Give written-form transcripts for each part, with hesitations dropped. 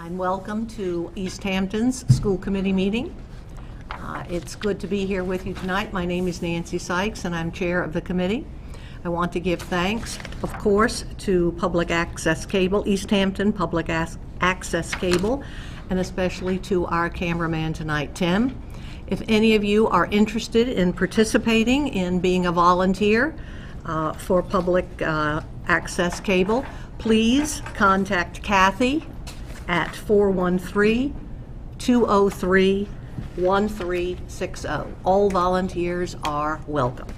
And welcome to Easthampton's school committee meeting. It's good to be here with you tonight. My name is Nancy Sykes and I'm chair of the committee. I want to give thanks, of course, to Public Access Cable, Easthampton Public Access Cable, and especially to our cameraman tonight, Tim. If any of you are interested in participating in being a volunteer for Public Access Cable, please contact Kathy at 413-203-1360. All volunteers are welcome.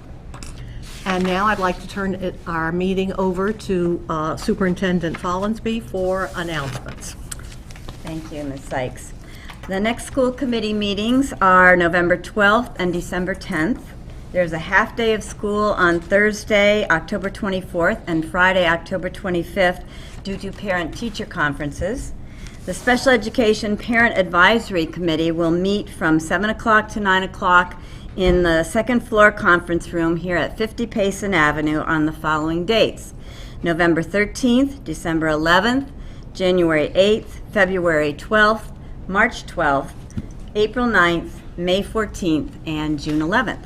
And now I'd like to turn our meeting over to Superintendent Follansby for announcements. Thank you, Ms. Sykes. The next school committee meetings are November 12th and December 10th. There's a half day of school on Thursday, October 24th, and Friday, October 25th, due to parent-teacher conferences. The Special Education Parent Advisory Committee will meet from 7 o'clock to 9 o'clock in the second floor conference room here at 50 Payson Avenue on the following dates: November 13th, December 11th, January 8th, February 12th, March 12th, April 9th, May 14th, and June 11th.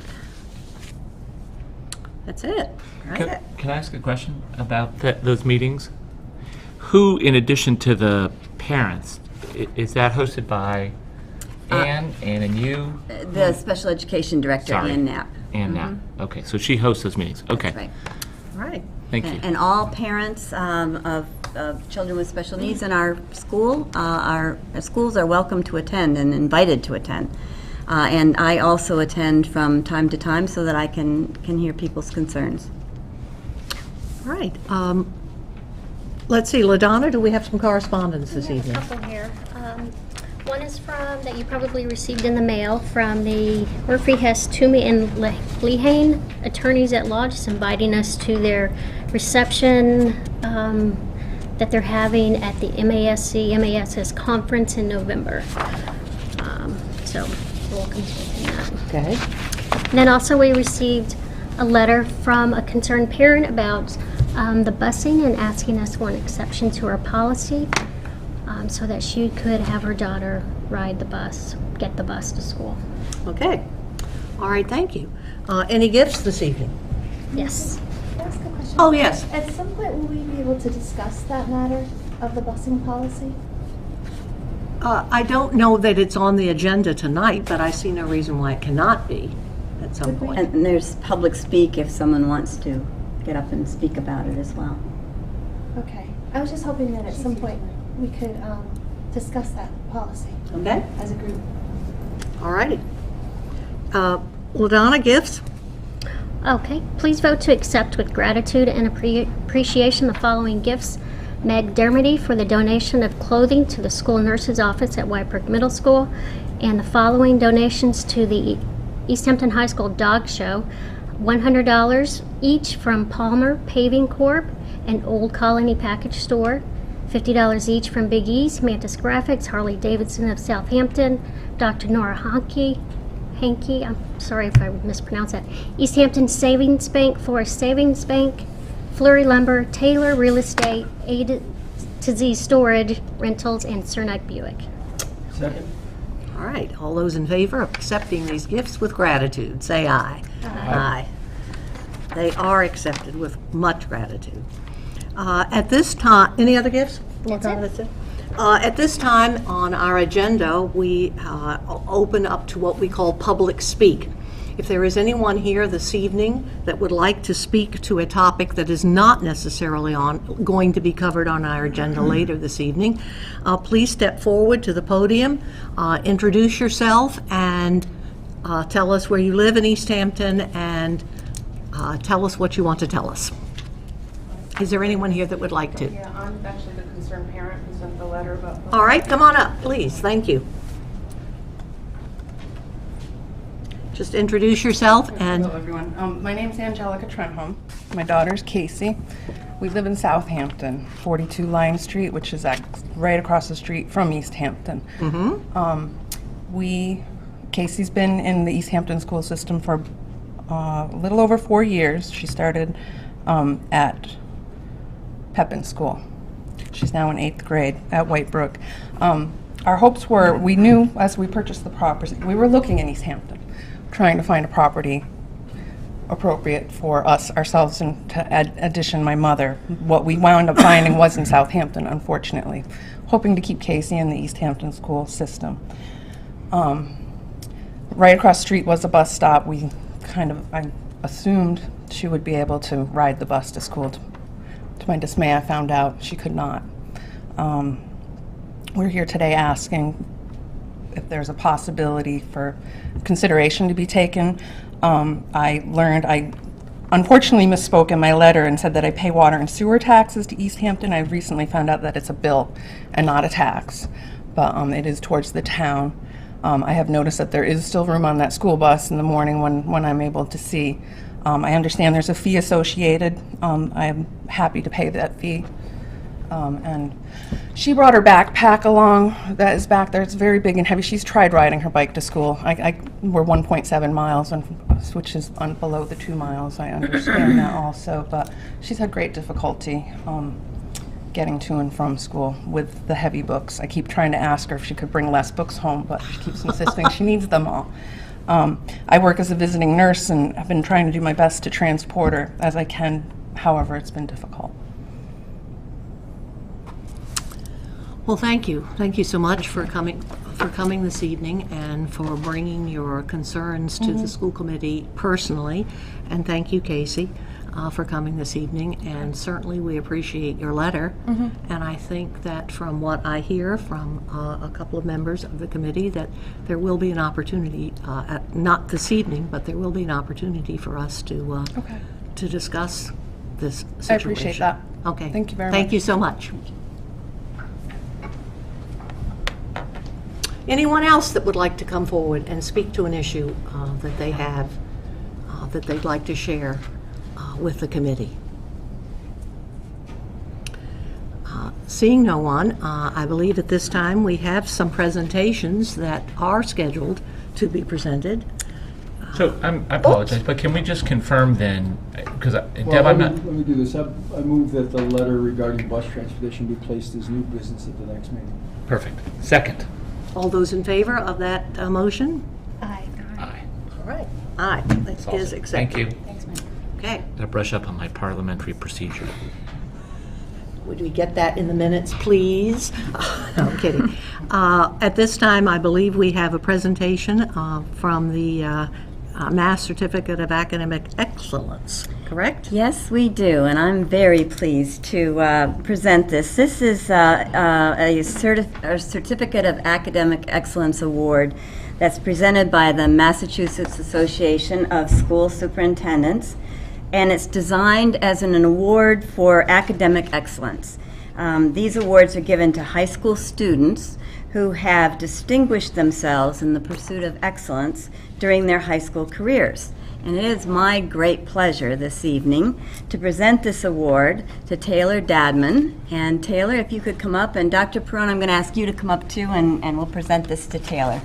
That's it. Right? Can I ask a question about those meetings? Who, in addition to the parents, is that hosted by Ann and you? The Special Education Director, Sorry. Ann Knapp. Ann Knapp. Okay, so she hosts those meetings. Okay. That's right. All right. Thank you. And all parents of children with special needs in our school, our schools are welcome to attend and invited to attend. And I also attend from time to time so that I can hear people's concerns. All right. Let's see, LaDonna, do we have some correspondence this We have evening? a couple here. One is that you probably received in the mail from the Murphy, Hess, Toomey, and Lehane attorneys at law, just inviting us to their reception that they're having at the MASS conference in November. So welcome to that. Okay. And then also we received a letter from a concerned parent about the busing and asking us for an exception to our policy so that she could have her daughter ride the bus, get the bus to school. Okay. All right, thank you. Any gifts this evening? Yes. Can I ask a question? Oh, yes. At some point, will we be able to discuss that matter of the busing policy? I don't know that it's on the agenda tonight, but I see no reason why it cannot be at some point. And there's public speak if someone wants to get up and speak about it as well. Okay. I was just hoping that at some point we could discuss that policy Okay. as a group. All righty. LaDonna, gifts? Okay. Please vote to accept with gratitude and appreciation the following gifts. Meg Dermody for the donation of clothing to the school nurse's office at Wyperk Middle School, and the following donations to the Easthampton High School Dog Show: $100 each from Palmer Paving Corp. and Old Colony Package Store, $50 each from Big E's, Mantis Graphics, Harley Davidson of Southampton, Dr. Nora Hankey, I'm sorry if I mispronounced that, Easthampton Savings Bank, Forest Savings Bank, Flurry Lumber, Taylor Real Estate, A to Z Storage, Rentals, and Cernak Buick. Second. All right, all those in favor of accepting these gifts with gratitude, say aye. Aye. They are accepted with much gratitude. At this time, any other gifts? That's it. At this time on our agenda, we open up to what we call public speak. If there is anyone here this evening that would like to speak to a topic that is not necessarily going to be covered on our agenda later this evening, please step forward to the podium, introduce yourself, and tell us where you live in Easthampton, and tell us what you want to tell us. Is there anyone here that would like to? Yeah, I'm actually the concerned parent who sent the letter about. All right, come on up, please. Thank you. Just introduce yourself and... Hello, everyone. My name's Angelica Trenholm. My daughter's Casey. We live in Southampton, 42 Lion Street, which is right across the street from Easthampton. Casey's been in the Easthampton school system for a little over 4 years. She started at Pepin School. She's now in 8th grade at Whitebrook. Our hopes were, we knew as we purchased the property, we were looking in Easthampton, trying to find a property appropriate for us, ourselves, and to addition my mother. What we wound up finding was in Southampton, unfortunately, hoping to keep Casey in the Easthampton school system. Right across the street was a bus stop. I assumed she would be able to ride the bus to school. To my dismay, I found out she could not. We're here today asking if there's a possibility for consideration to be taken. I unfortunately misspoke in my letter and said that I pay water and sewer taxes to Easthampton. I recently found out that it's a bill and not a tax, but it is towards the town. I have noticed that there is still room on that school bus in the morning when I'm able to see. I understand there's a fee associated. I am happy to pay that fee. And she brought her backpack along that is back there. It's very big and heavy. She's tried riding her bike to school. We're 1.7 miles, which is below the 2 miles. I understand that also, but she's had great difficulty getting to and from school with the heavy books. I keep trying to ask her if she could bring less books home, but she keeps insisting she needs them all. I work as a visiting nurse, and I've been trying to do my best to transport her as I can. However, it's been difficult. Well, thank you. Thank you so much for coming this evening and for bringing your concerns to the school committee personally. And thank you, Casey, for coming this evening. And certainly we appreciate your letter. And I think that from what I hear from a couple of members of the committee, that there will be an opportunity, not this evening, but there will be an opportunity for us to discuss this situation. I appreciate that. Okay. Thank you very much. Thank you so much. Anyone else that would like to come forward and speak to an issue that they have, that they'd like to share with the committee? Seeing no one, I believe at this time we have some presentations that are scheduled to be presented. So I apologize, but can we just confirm then, because Deb, I'm not... Let me do this. I move that the letter regarding bus transportation be placed as new business at the next meeting. Perfect. Second. All those in favor of that motion? Aye. Aye. All right. Aye. That is Awesome. accepted. Thank you. Thanks, Mike. Okay. Gotta brush up on my parliamentary procedure. Would we get that in the minutes, please? No, I'm kidding. At this time, I believe we have a presentation from the Mass Certificate of Academic Excellence, correct? Yes, we do, and I'm very pleased to present this. This is a Certificate of Academic Excellence Award that's presented by the Massachusetts Association of School Superintendents, and it's designed as an award for academic excellence. These awards are given to high school students who have distinguished themselves in the pursuit of excellence during their high school careers. And it is my great pleasure this evening to present this award to Taylor Dadman. And Taylor, if you could come up, and Dr. Perone, I'm going to ask you to come up too, and we'll present this to Taylor.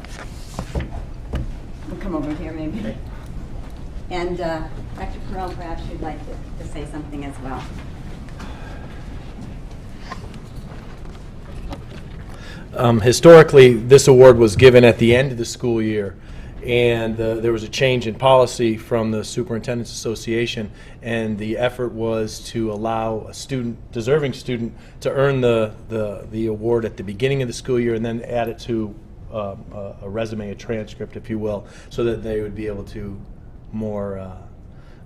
We'll come over here maybe. And Dr. Perone, perhaps you'd like to say something as well. Historically, this award was given at the end of the school year, and there was a change in policy from the Superintendent's Association, and the effort was to allow a deserving student to earn the award at the beginning of the school year and then add it to a resume, a transcript, if you will, so that they would be able to more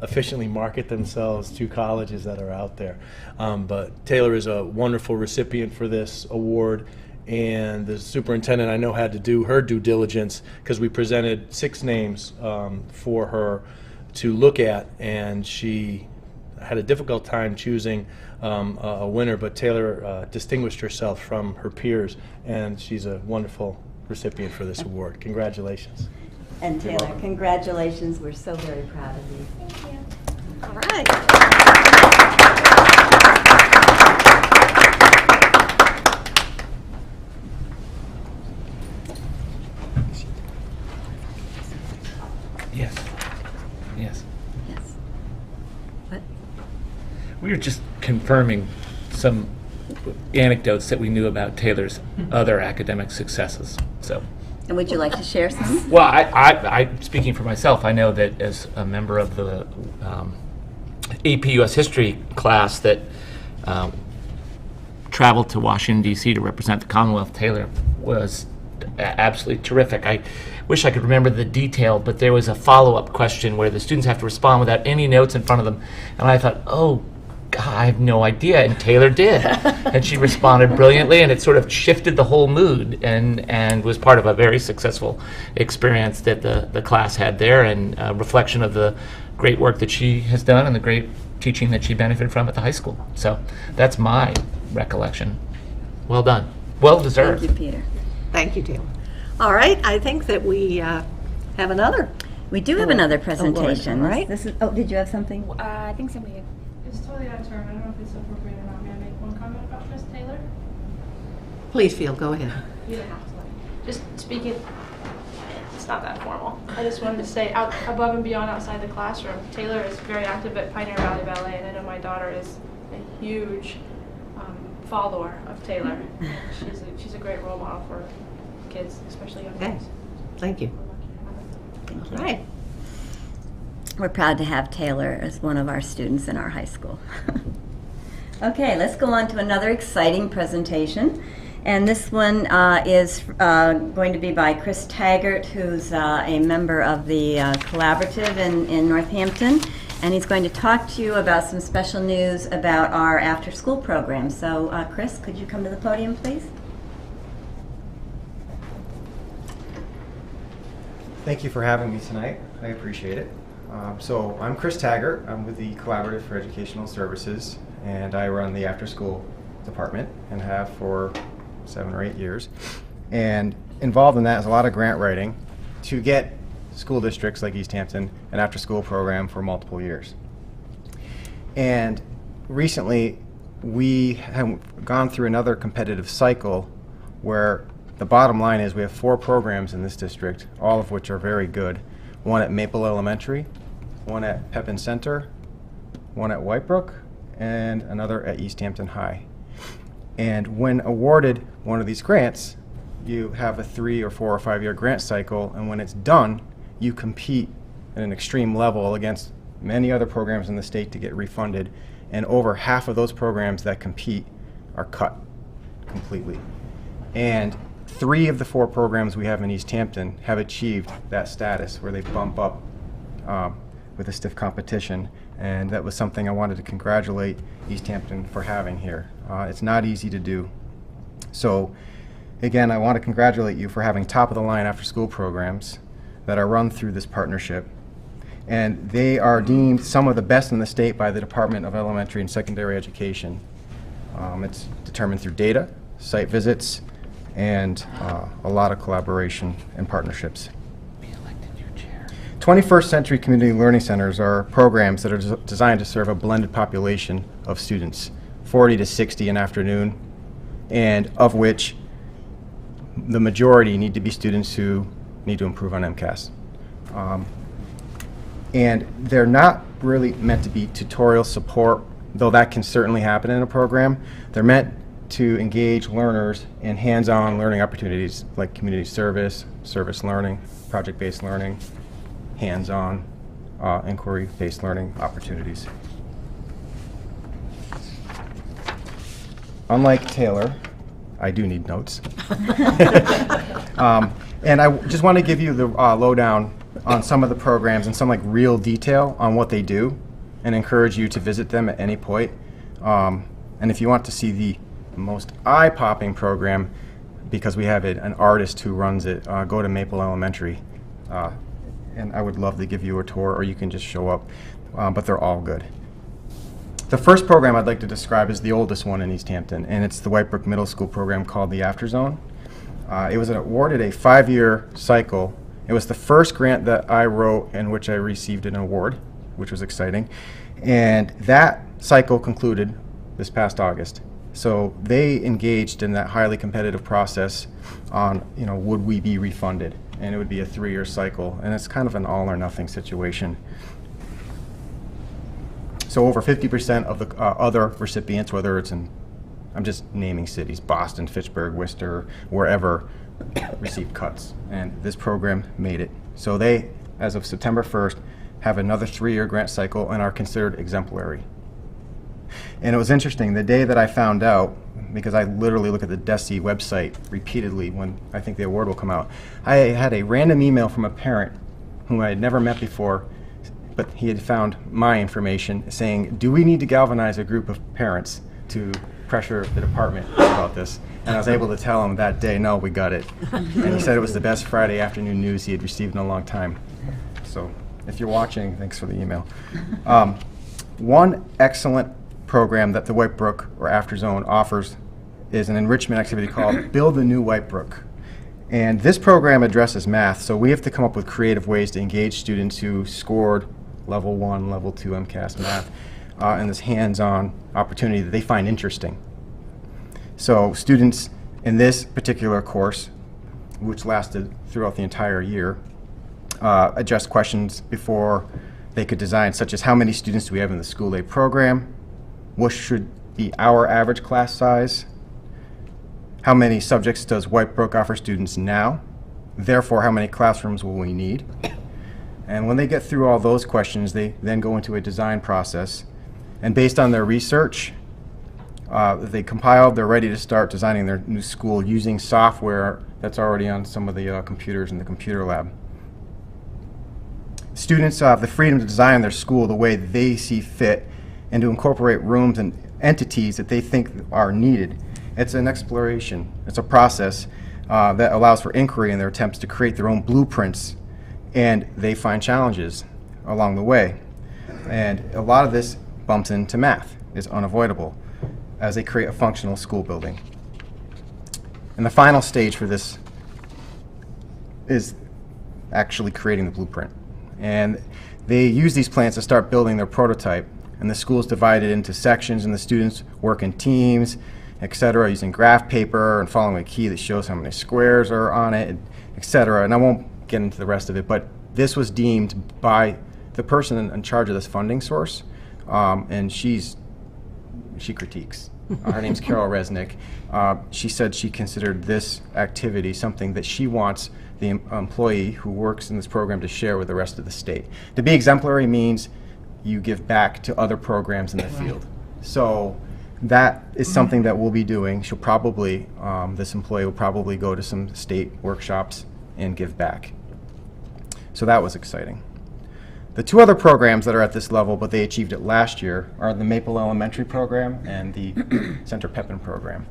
efficiently market themselves to colleges that are out there. But Taylor is a wonderful recipient for this award. And the superintendent, I know, had to do her due diligence because we presented 6 names for her to look at, and she had a difficult time choosing a winner, but Taylor distinguished herself from her peers, and she's a wonderful recipient for this award. Congratulations. And Taylor, congratulations. We're so very proud of you. Thank you. All right. Yes. Yes. Yes. What? We were just confirming some anecdotes that we knew about Taylor's other academic successes. So. And would you like to share some? Well, I speaking for myself, I know that as a member of the AP U.S. History class that traveled to Washington, D.C. to represent the Commonwealth, Taylor was absolutely terrific. I wish I could remember the detail, but there was a follow-up question where the students have to respond without any notes in front of them. And I thought, oh, God, I have no idea. And Taylor did. And she responded brilliantly, and it sort of shifted the whole mood and was part of a very successful experience that the class had there, and a reflection of the great work that she has done and the great teaching that she benefited from at the high school. So that's my recollection. Well done. Well deserved. Thank you, Peter. Thank you, Taylor. All right, I think that we have another. We do have another presentation. All right. This is. Oh, did you have something? I think somebody. It's totally out of turn. I don't know if it's appropriate or not. May I make one comment about Miss Taylor? Please, Field, go ahead. You don't have to. Just speaking. It's not that formal. I just wanted to say, out above and beyond outside the classroom, Taylor is very active at Pioneer Valley Ballet, and I know my daughter is a huge follower of Taylor. She's a great role model for kids, especially young Okay. kids. Thank you. Thank you. All right. We're proud to have Taylor as one of our students in our high school. Okay, let's go on to another exciting presentation. And this one is going to be by Chris Taggart, who's a member of the collaborative in Northampton. And he's going to talk to you about some special news about our after-school program. So, Chris, could you come to the podium, please? Thank you for having me tonight. I appreciate it. So I'm Chris Taggart. I'm with the Collaborative for Educational Services, and I run the after-school department and have for 7 or 8 years. And involved in that is a lot of grant writing to get school districts like Easthampton an after-school program for multiple years. And recently, we have gone through another competitive cycle where the bottom line is we have 4 programs in this district, all of which are very good. One at Maple Elementary, one at Pepin Center, one at Whitebrook, and another at Easthampton High. And when awarded one of these grants, you have a 3 or 4 or 5 year grant cycle, and when it's done, you compete at an extreme level against many other programs in the state to get refunded, and over half of those programs that compete are cut completely. And 3 of the 4 programs we have in Easthampton have achieved that status where they bump up with a stiff competition, and that was something I wanted to congratulate Easthampton for having here. It's not easy to do. So again, I want to congratulate you for having top-of-the-line after-school programs that are run through this partnership, and they are deemed some of the best in the state by the Department of Elementary and Secondary Education. It's determined through data, site visits, and a lot of collaboration and partnerships. 21st Century Community Learning Centers are programs that are designed to serve a blended population of students, 40 to 60 an afternoon, and of which the majority need to be students who need to improve on MCAS. And they're not really meant to be tutorial support, though that can certainly happen in a program. They're meant to engage learners in hands-on learning opportunities like community service, service learning, project-based learning, hands-on inquiry-based learning opportunities. Unlike Taylor, I do need notes. And I just want to give you the lowdown on some of the programs and some like real detail on what they do, and encourage you to visit them at any point. And if you want to see the most eye-popping program, because we have an artist who runs it, go to Maple Elementary. And I would love to give you a tour, or you can just show up, but they're all good. The first program I'd like to describe is the oldest one in Easthampton, and it's the Whitebrook Middle School program called the After Zone. It was awarded a 5-year cycle. It was the first grant that I wrote in which I received an award, which was exciting. And that cycle concluded this past August. So they engaged in that highly competitive process on, would we be refunded? And it would be a 3-year cycle, and it's kind of an all or nothing situation. So over 50% of the other recipients, whether it's in I'm just naming cities, Boston, Fitchburg, Worcester, wherever, received cuts. And this program made it. So they, as of September 1st, have another 3-year grant cycle and are considered exemplary. And it was interesting, the day that I found out, because I literally look at the DESE website repeatedly when I think the award will come out, I had a random email from a parent whom I had never met before, but he had found my information saying, do we need to galvanize a group of parents to pressure the department about this? And I was able to tell him that day, no, we got it. And he said it was the best Friday afternoon news he had received in a long time. So if you're watching, thanks for the email. One excellent program that the White Brook or After Zone offers is an enrichment activity called Build the New White Brook. And this program addresses math, so we have to come up with creative ways to engage students who scored level 1, level 2 MCAS math in this hands-on opportunity that they find interesting. So students in this particular course, which lasted throughout the entire year, addressed questions before they could design, such as how many students do we have in the school aid program, what should be our average class size, how many subjects does White Brook offer students now, therefore how many classrooms will we need. And when they get through all those questions, they then go into a design process. And based on their research, they compiled, they're ready to start designing their new school using software that's already on some of the computers in the computer lab. Students have the freedom to design their school the way they see fit and to incorporate rooms and entities that they think are needed. It's an exploration. It's a process that allows for inquiry in their attempts to create their own blueprints, and they find challenges along the way. And a lot of this bumps into math, is unavoidable, as they create a functional school building. And the final stage for this is actually creating the blueprint. And they use these plans to start building their prototype, and the school is divided into sections, and the students work in teams, etc., using graph paper and following a key that shows how many squares are on it, etc. And I won't get into the rest of it, but this was deemed by the person in charge of this funding source, and she critiques. Her name's Carol Resnick. She said she considered this activity something that she wants the employee who works in this program to share with the rest of the state. To be exemplary means you give back to other programs in the field. So that is something that we'll be doing. She'll probably, this employee will probably go to some state workshops and give back. So that was exciting. The two other programs that are at this level, but they achieved it last year, are the Maple Elementary program and the Center Pepin program.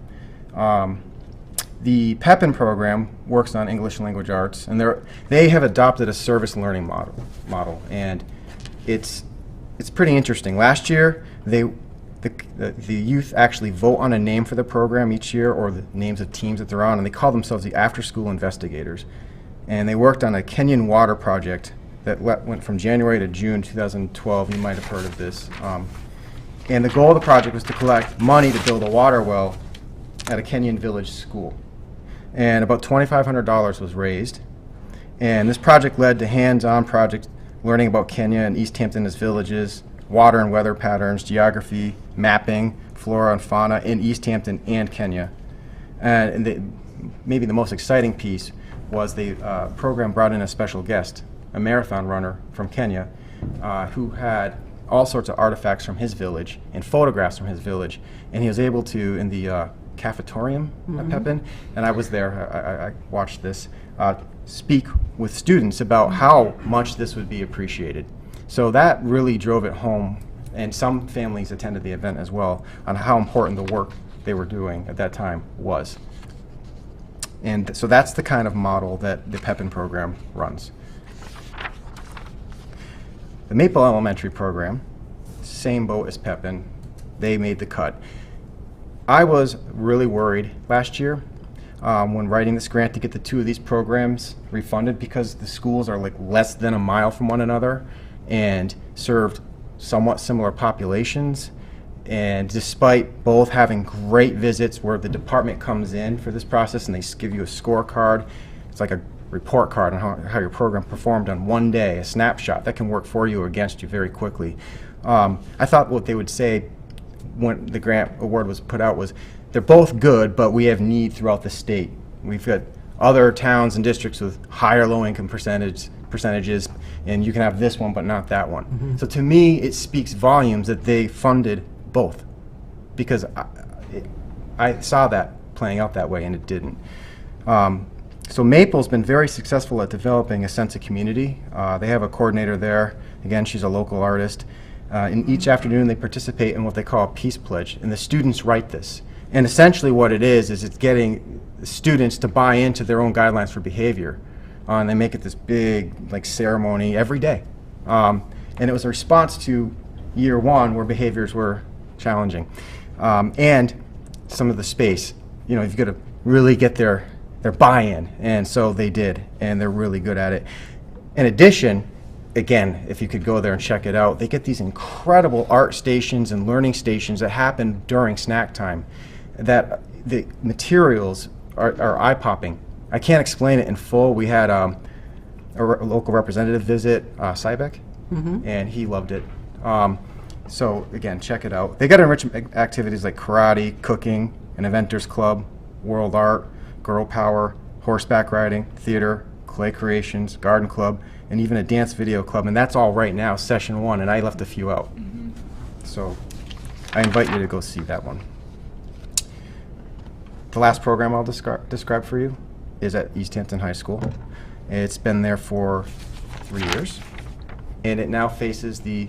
The Pepin program works on English language arts, and they have adopted a service learning model, and it's pretty interesting. Last year, the youth actually vote on a name for the program each year, or the names of teams that they're on, and they call themselves the After School Investigators. And they worked on a Kenyan water project that went from January to June 2012. You might have heard of this. And the goal of the project was to collect money to build a water well at a Kenyan village school. And about $2,500 was raised. And this project led to hands-on projects learning about Kenya and Easthampton as villages, water and weather patterns, geography, mapping, flora and fauna in Easthampton and Kenya. And maybe the most exciting piece was the program brought in a special guest, a marathon runner from Kenya, who had all sorts of artifacts from his village and photographs from his village. And he was able to, in the cafetorium at Pepin, and I was there, I watched this, speak with students about how much this would be appreciated. So that really drove it home, and some families attended the event as well, on how important the work they were doing at that time was. And so that's the kind of model that the Pepin program runs. The Maple Elementary program, same boat as Pepin, they made the cut. I was really worried last year when writing this grant to get the two of these programs refunded, because the schools are like less than a mile from one another and served somewhat similar populations. And despite both having great visits where the department comes in for this process and they give you a scorecard, it's like a report card on how your program performed on one day, a snapshot that can work for you or against you very quickly. I thought what they would say when the grant award was put out was, they're both good, but we have need throughout the state. We've got other towns and districts with higher low-income percentages, and you can have this one but not that one. So to me, it speaks volumes that they funded both, because I saw that playing out that way, and it didn't. So Maple's been very successful at developing a sense of community. They have a coordinator there. Again, she's a local artist. In each afternoon, they participate in what they call a peace pledge, and the students write this. And essentially what it is it's getting students to buy into their own guidelines for behavior. And they make it this big ceremony every day. And it was a response to year one where behaviors were challenging. And some of the space, you've got to really get their buy-in. And so they did, and they're really good at it. In addition, again, if you could go there and check it out, they get these incredible art stations and learning stations that happen during snack time. That the materials are eye-popping. I can't explain it in full. We had a local representative visit Cybeck, and he loved it. So again, check it out. They got enrichment activities like karate, cooking, an inventors club, world art, girl power, horseback riding, theater, clay creations, garden club, and even a dance video club. And that's all right now, session one, and I left a few out. So I invite you to go see that one. The last program I'll describe for you is at Easthampton High School. It's been there for 3 years, and it now faces the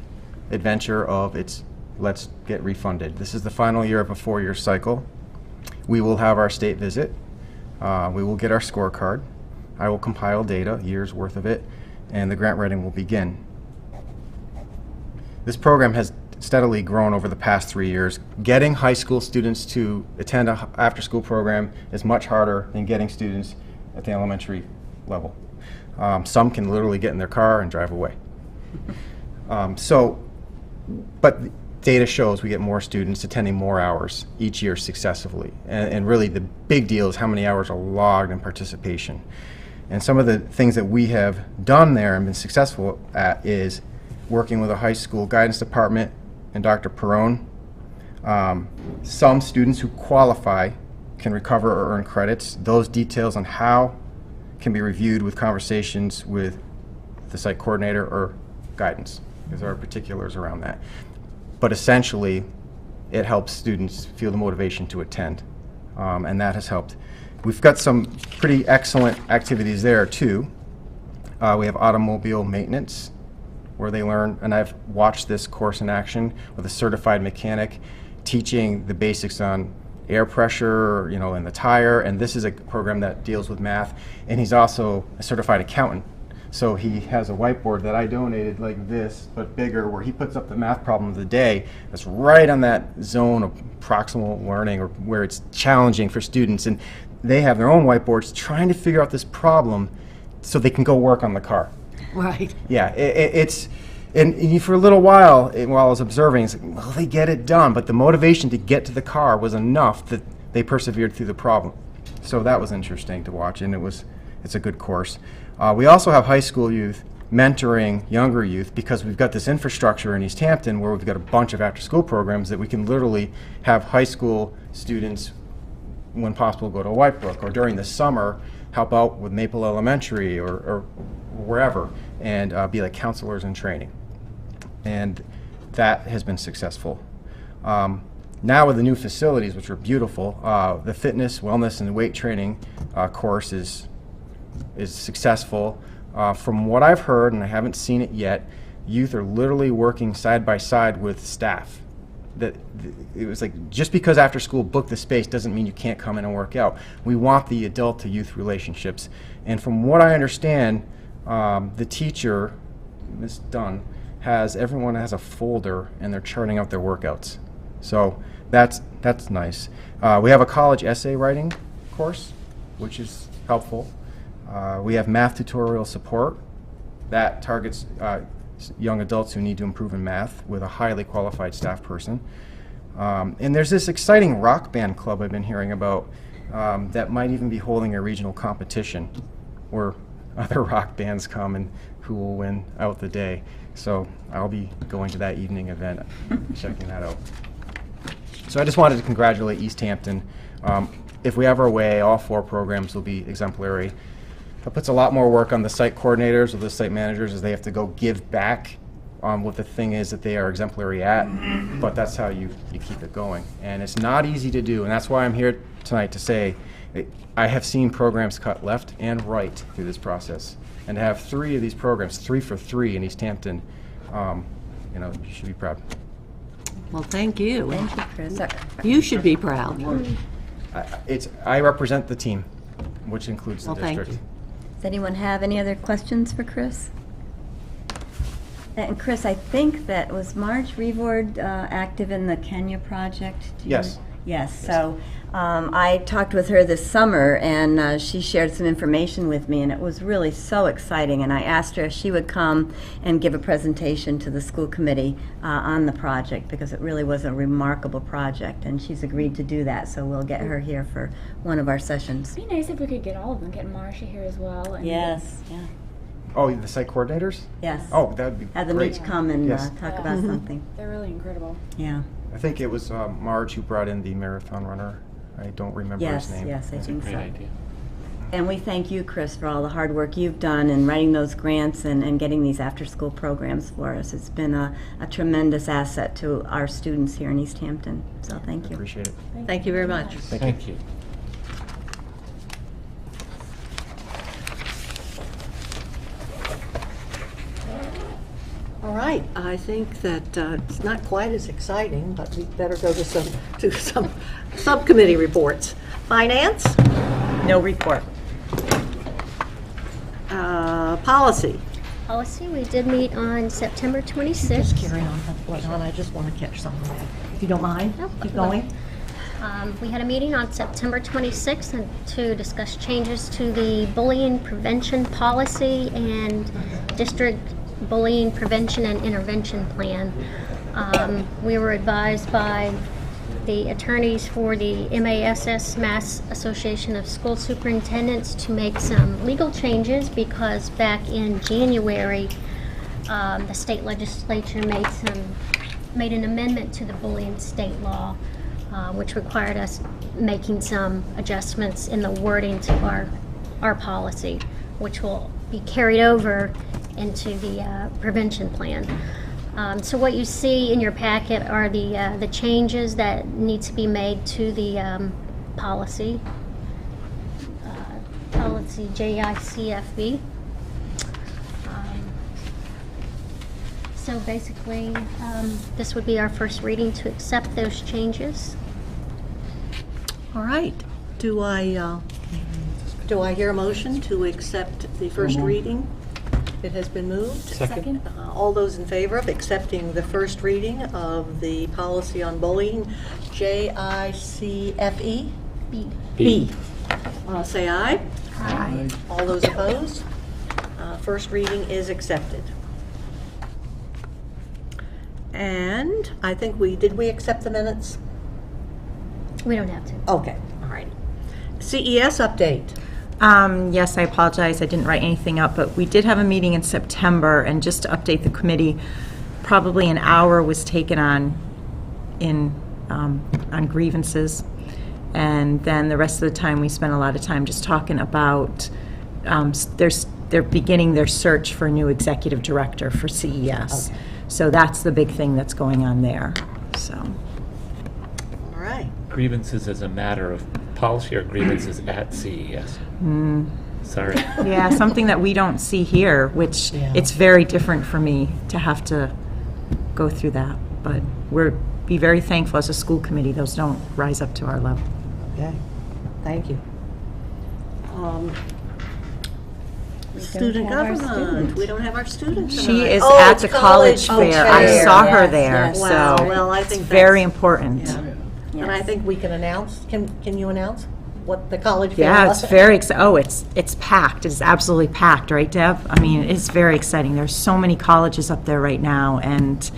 adventure of its let's get refunded. This is the final year of a 4-year cycle. We will have our state visit. We will get our scorecard. I will compile data, years worth of it, and the grant writing will begin. This program has steadily grown over the past 3 years. Getting high school students to attend an after-school program is much harder than getting students at the elementary level. Some can literally get in their car and drive away. But data shows we get more students attending more hours each year successively. And really the big deal is how many hours are logged in participation. And some of the things that we have done there and been successful at is working with a high school guidance department and Dr. Perrone. Some students who qualify can recover or earn credits. Those details on how can be reviewed with conversations with the site coordinator or guidance, because there are particulars around that. But essentially, it helps students feel the motivation to attend, and that has helped. We've got some pretty excellent activities there too. We have automobile maintenance, where they learn, and I've watched this course in action with a certified mechanic teaching the basics on air pressure, in the tire, and this is a program that deals with math, and he's also a certified accountant. So he has a whiteboard that I donated like this, but bigger, where he puts up the math problem of the day that's right on that zone of proximal learning, or where it's challenging for students, and they have their own whiteboards trying to figure out this problem so they can go work on the car. Right. Yeah, it's for a little while I was observing, it's like, well, they get it done, but the motivation to get to the car was enough that they persevered through the problem. So that was interesting to watch, and it's a good course. We also have high school youth mentoring younger youth, because we've got this infrastructure in Easthampton where we've got a bunch of after-school programs that we can literally have high school students, when possible, go to Whitebrook, or during the summer help out with Maple Elementary or wherever, and be like counselors in training. And that has been successful. Now with the new facilities, which are beautiful, the fitness, wellness, and weight training course is successful. From what I've heard, and I haven't seen it yet, youth are literally working side by side with staff. That it was like, just because after school book the space doesn't mean you can't come in and work out. We want the adult to youth relationships. And from what I understand, the teacher, Ms. Dunn, everyone has a folder and they're charting out their workouts. So that's nice. We have a college essay writing course, which is helpful. We have math tutorial support that targets young adults who need to improve in math with a highly qualified staff person. And there's this exciting rock band club I've been hearing about that might even be holding a regional competition where other rock bands come and who will win out the day. So I'll be going to that evening event, checking that out. So I just wanted to congratulate Easthampton. If we have our way, all 4 programs will be exemplary. That puts a lot more work on the site coordinators or the site managers as they have to go give back what the thing is that they are exemplary at, but that's how you keep it going. And it's not easy to do, and that's why I'm here tonight to say I have seen programs cut left and right through this process. And to have 3 of these programs, 3 for 3 in Easthampton, you know, you should be proud. Well, thank you. Thank you, Chris. You should be proud. I represent the team, which includes the Well, thank district. you. Does anyone have any other questions for Chris? And Chris, I think that was Marge Revord active in the Kenya project? Do you- Yes. Yes, so I talked with her this summer, and she shared some information with me, and it was really so exciting. And I asked her if she would come and give a presentation to the school committee on the project, because it really was a remarkable project, and she's agreed to do that. So we'll get her here for one of our sessions. It'd be nice if we could get all of them, get Marcia here as well. And Yes, yeah, Oh, the site coordinators? yes. Oh, that would be Have them great. each come and Yes. talk about something. They're really incredible. Yeah. I think it was Marge who brought in the marathon runner. I don't remember Yes, his name. yes, I think Great so. idea. And we thank you, Chris, for all the hard work you've done in writing those grants and getting these after-school programs for us. It's been a tremendous asset to our students here in Easthampton, so thank you. Appreciate it. Thank you very much. Thank you. All right, I think that it's not quite as exciting, but we better go to some subcommittee reports. Finance, No report. policy. Policy, we did meet on September 26th. Just carry on, what's going on. I just want to catch something. If you don't mind, No, keep going. We had a meeting on September 26th to discuss changes to the bullying prevention policy and district bullying prevention and intervention plan. We were advised by the attorneys for the MASS, Mass Association of School Superintendents, to make some legal changes because back in January, the state legislature made an amendment to the bullying state law, which required us making some adjustments in the wording to our policy, which will be carried over into the prevention plan. So what you see in your packet are the changes that need to be made to the policy, policy JICFB. So basically, this would be our first reading to accept those changes. All right, do I hear a motion to accept the first reading? It has been moved. Second. All those in favor of accepting the first reading of the policy on bullying, JICFE? B. Say aye. Aye. All those opposed? First reading is accepted. And I think did we accept the minutes? We don't have to. Okay, all right. CES update. Yes, I apologize. I didn't write anything up, but we did have a meeting in September, and just to update the committee, probably an hour was taken on grievances, and then the rest of the time we spent a lot of time just talking about they're beginning their search for a new executive director for CES. Okay. So that's the big thing that's going on there. So. All right. Grievances as a matter of policy or grievances at CES? Sorry. Yeah, something that we don't see here, which it's very different for me to have to go through that. But be very thankful as a school committee, those don't rise up to our level. Okay, thank you. Student government, we don't have our students tonight. She is Oh, at it's the college fair. I fair. saw her Yes, there, yes. Wow, so well, I it's think very that's- important. Yeah. And I think we can announce, can you announce what the college fair Yeah, was? it's very exciting. Oh, it's packed. It's absolutely packed, right, Deb? I mean, it's very exciting. There's so many colleges up there right now, and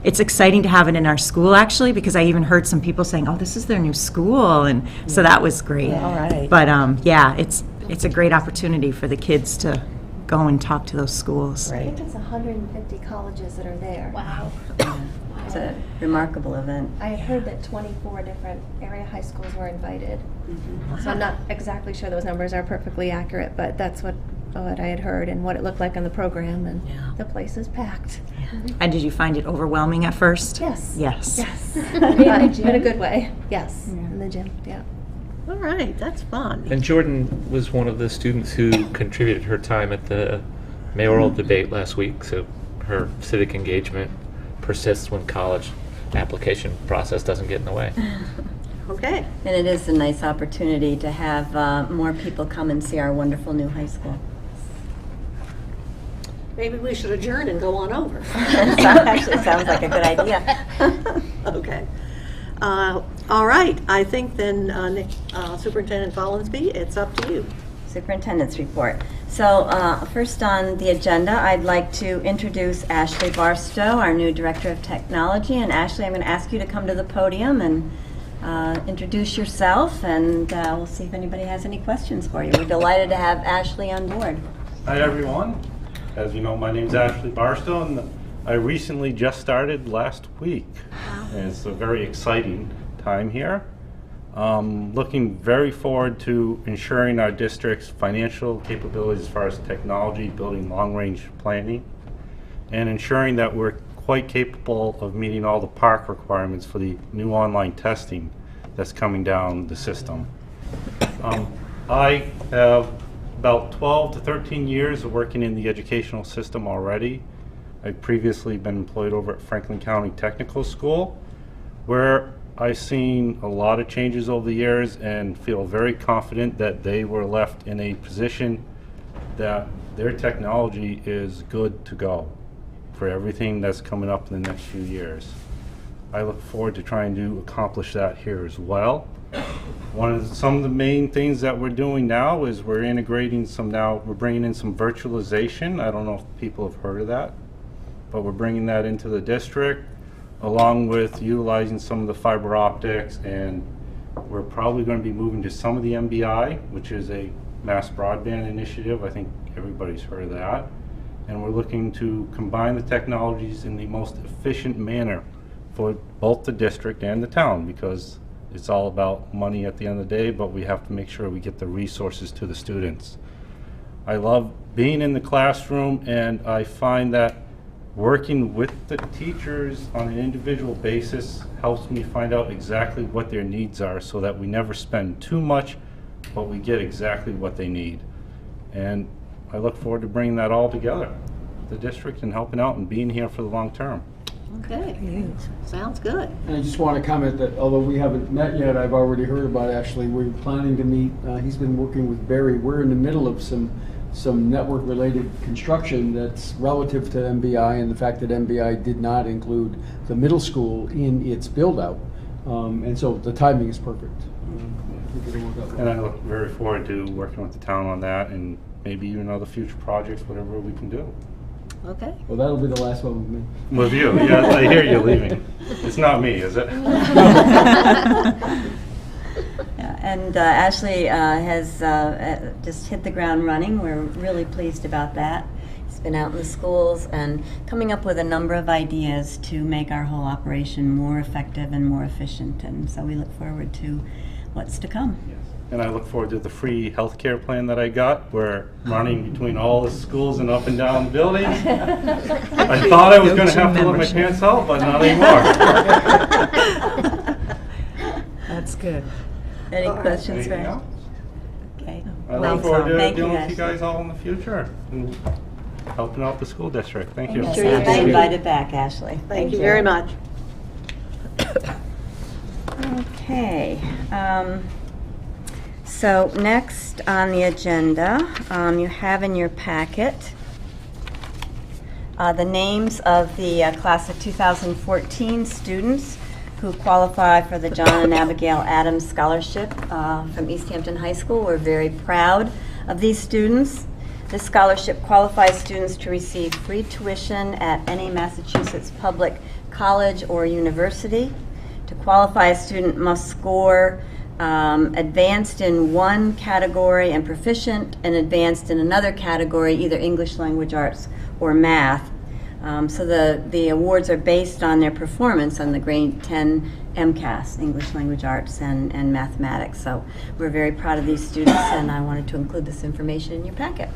it's exciting to have it in our school, actually, because I even heard some people saying, "Oh, this is their new school," and so that was great. All right. But yeah, it's a great opportunity for the kids to go and talk to those schools. I Right. think it's 150 colleges that are there. Wow. It's a remarkable event. I had heard that 24 different area high schools were invited. So I'm not exactly sure those numbers are perfectly accurate, but that's what I had heard and what it looked like on the program, and the place is packed. And did you find it overwhelming at first? Yes. Yes. Yes. In a good way. Yes. In the gym. Yeah. All right, that's fun. And Jordan was one of the students who contributed her time at the mayoral debate last week, so her civic engagement persists when college application process doesn't get in the way. Okay. And it is a nice opportunity to have more people come and see our wonderful new high school. Maybe we should adjourn and go on over. That actually sounds like a good idea. Okay. All right. I think then, Superintendent Follansbee, it's up to you. Superintendent's report. So first on the agenda, I'd like to introduce Ashley Barstow, our new Director of Technology. And Ashley, I'm going to ask you to come to the podium and introduce yourself, and we'll see if anybody has any questions for you. We're delighted to have Ashley on board. Hi everyone. As you know, my name is Ashley Barstow, and I recently just started last week. And it's a very exciting time here. Looking very forward to ensuring our district's financial capabilities as far as technology, building long-range planning, and ensuring that we're quite capable of meeting all the PARC requirements for the new online testing that's coming down the system. I have about 12 to 13 years of working in the educational system already. I've previously been employed over at Franklin County Technical School, where I've seen a lot of changes over the years and feel very confident that they were left in a position that their technology is good to go for everything that's coming up in the next few years. I look forward to trying to accomplish that here as well. Some of the main things that we're doing now is we're integrating we're bringing in some virtualization. I don't know if people have heard of that, but we're bringing that into the district, along with utilizing some of the fiber optics, and we're probably going to be moving to some of the MBI, which is a mass broadband initiative. I think everybody's heard of that. And we're looking to combine the technologies in the most efficient manner for both the district and the town, because it's all about money at the end of the day, but we have to make sure we get the resources to the students. I love being in the classroom, and I find that working with the teachers on an individual basis helps me find out exactly what their needs are, so that we never spend too much, but we get exactly what they need. And I look forward to bringing that all together, the district, and helping out and being here for the long term. Okay. Sounds good. And I just want to comment that although we haven't met yet, I've already heard about Ashley. We're planning to meet. He's been working with Barry. We're in the middle of some network-related construction that's relative to MBI, and the fact that MBI did not include the middle school in its build-out. And so the timing is perfect. I think it'll work out well. And I look very forward to working with the town on that, and maybe even other future projects, whatever we can do. Okay. Well, that'll be the last one with me. With you, yeah, I hear you leaving. It's not me, is it? Yeah, and Ashley has just hit the ground running. We're really pleased about that. He's been out in the schools and coming up with a number of ideas to make our whole operation more effective and more efficient, and so we look forward to what's to come. Yes. And I look forward to the free healthcare plan that I got. We're running between all the schools and up and down buildings. I thought I was going to have to let my pants out, but not anymore. That's good. Any questions, Anything Ray? else? Okay. I look forward to Thank you, dealing with you Ashley. guys all in the future and helping out the school district. Thank you. Sure you'll be invited back, Ashley. Thank you very much. Okay. So next on the agenda, you have in your packet the names of the class of 2014 students who qualify for the John and Abigail Adams Scholarship from Easthampton High School. We're very proud of these students. This scholarship qualifies students to receive free tuition at any Massachusetts public college or university. To qualify, a student must score advanced in one category and proficient and advanced in another category, either English language arts or math. So the awards are based on their performance on the grade 10 MCAS, English Language Arts and Mathematics. So we're very proud of these students, and I wanted to include this information in your packet.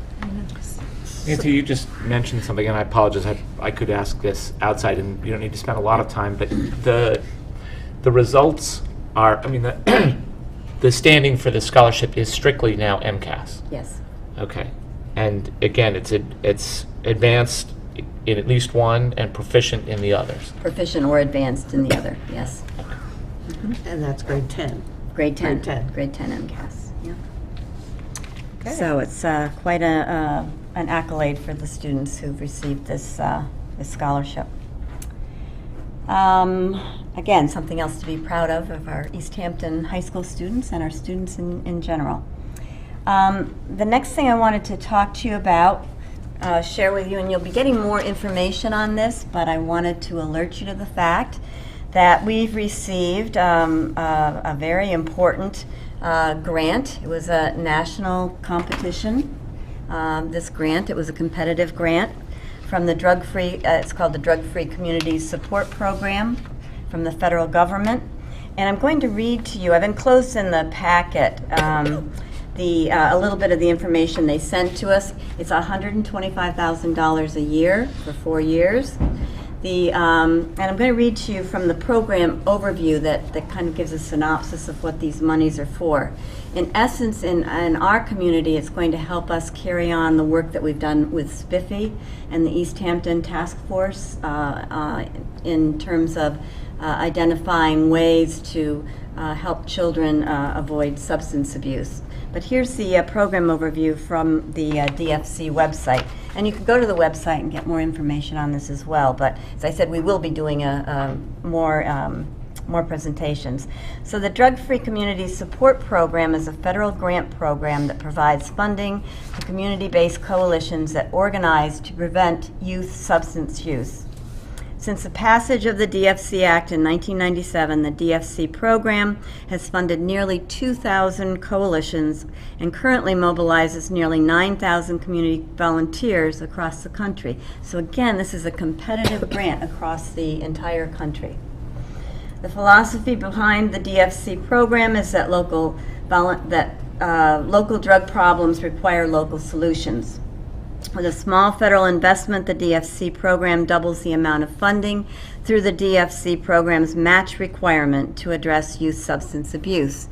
Nancy, you just mentioned something, and I apologize. I could ask this outside, and you don't need to spend a lot of time. But the results are, I mean, the standing for the scholarship is strictly now MCAS. Yes. Okay, and again, it's advanced in at least one and proficient in the others. Proficient or advanced in the other, yes. And that's grade 10. Grade 10. Grade 10. Grade 10 MCAS, yeah. So it's quite an accolade for the students who've received this scholarship. Again, something else to be proud of our Easthampton High School students and our students in general. The next thing I wanted to talk to you about, share with you, and you'll be getting more information on this, but I wanted to alert you to the fact that we've received a very important grant. It was a national competition. This grant, it was a competitive grant from the drug-free, it's called the Drug-Free Communities Support Program from the federal government. And I'm going to read to you, I've enclosed in the packet a little bit of the information they sent to us. It's $125,000 a year for 4 years. And I'm going to read to you from the program overview that kind of gives a synopsis of what these monies are for. In essence, in our community, it's going to help us carry on the work that we've done with SPIFFy and the Easthampton Task Force in terms of identifying ways to help children avoid substance abuse. But here's the program overview from the DFC website. And you can go to the website and get more information on this as well. But as I said, we will be doing more presentations. So the Drug-Free Community Support Program is a federal grant program that provides funding to community-based coalitions that organize to prevent youth substance use. Since the passage of the DFC Act in 1997, the DFC program has funded nearly 2,000 coalitions and currently mobilizes nearly 9,000 community volunteers across the country. So again, this is a competitive grant across the entire country. The philosophy behind the DFC program is that local drug problems require local solutions. With a small federal investment, the DFC program doubles the amount of funding through the DFC program's match requirement to address youth substance abuse.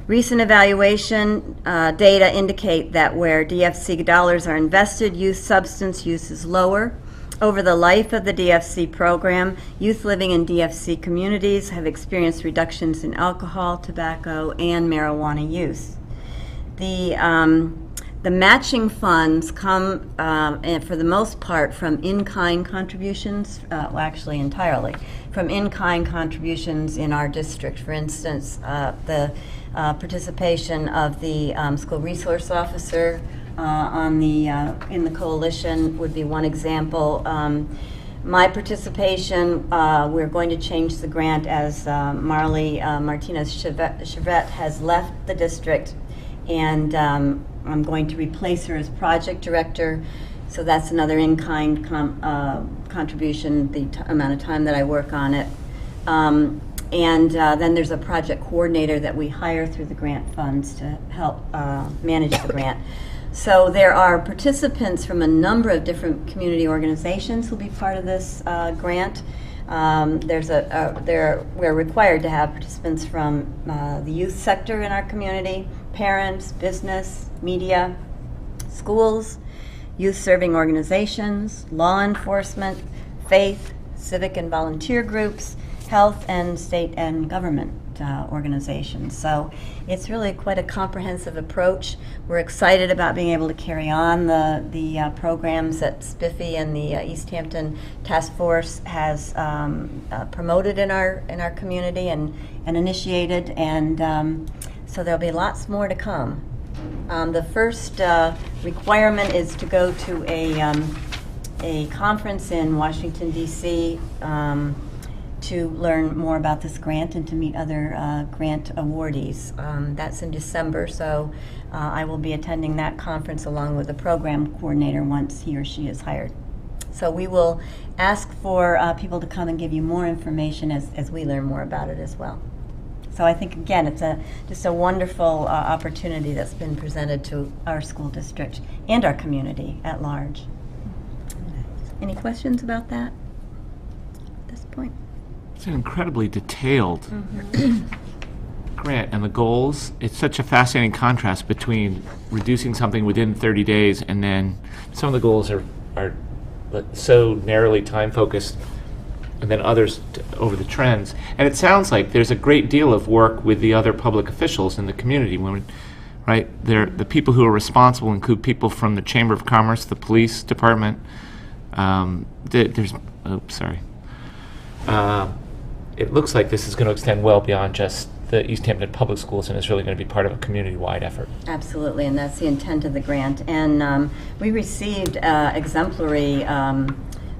Recent evaluation data indicate that where DFC dollars are invested, youth substance use is lower. Over the life of the DFC program, youth living in DFC communities have experienced reductions in alcohol, tobacco, and marijuana use. The matching funds come, for the most part, from in-kind contributions, well, actually entirely, from in-kind contributions in our district. For instance, the participation of the school resource officer in the coalition would be one example. My participation, we're going to change the grant as Marley Martinez-Chevette has left the district, and I'm going to replace her as project director, so that's another in-kind contribution, the amount of time that I work on it. And then there's a project coordinator that we hire through the grant funds to help manage the grant. So there are participants from a number of different community organizations who will be part of this grant. We're required to have participants from the youth sector in our community, parents, business, media, schools, youth-serving organizations, law enforcement, faith, civic and volunteer groups, health, and state and government organizations. So it's really quite a comprehensive approach. We're excited about being able to carry on the programs that SPIFFy and the Easthampton Task Force has promoted in our community and initiated, and so there'll be lots more to come. The first requirement is to go to a conference in Washington, D.C. To learn more about this grant and to meet other grant awardees. That's in December, so I will be attending that conference along with the program coordinator once he or she is hired. So we will ask for people to come and give you more information as we learn more about it as well. So I think, again, it's just a wonderful opportunity that's been presented to our school district and our community at large. Any questions about that at this point? It's an incredibly detailed grant, and the goals, it's such a fascinating contrast between reducing something within 30 days and then some of the goals are so narrowly time focused and then others over the trends. And it sounds like there's a great deal of work with the other public officials in the community. Right? The people who are responsible include people from the Chamber of Commerce, the police department. It looks like this is going to extend well beyond just the Easthampton Public Schools, and it's really going to be part of a community-wide effort. Absolutely, and that's the intent of the grant. And we received exemplary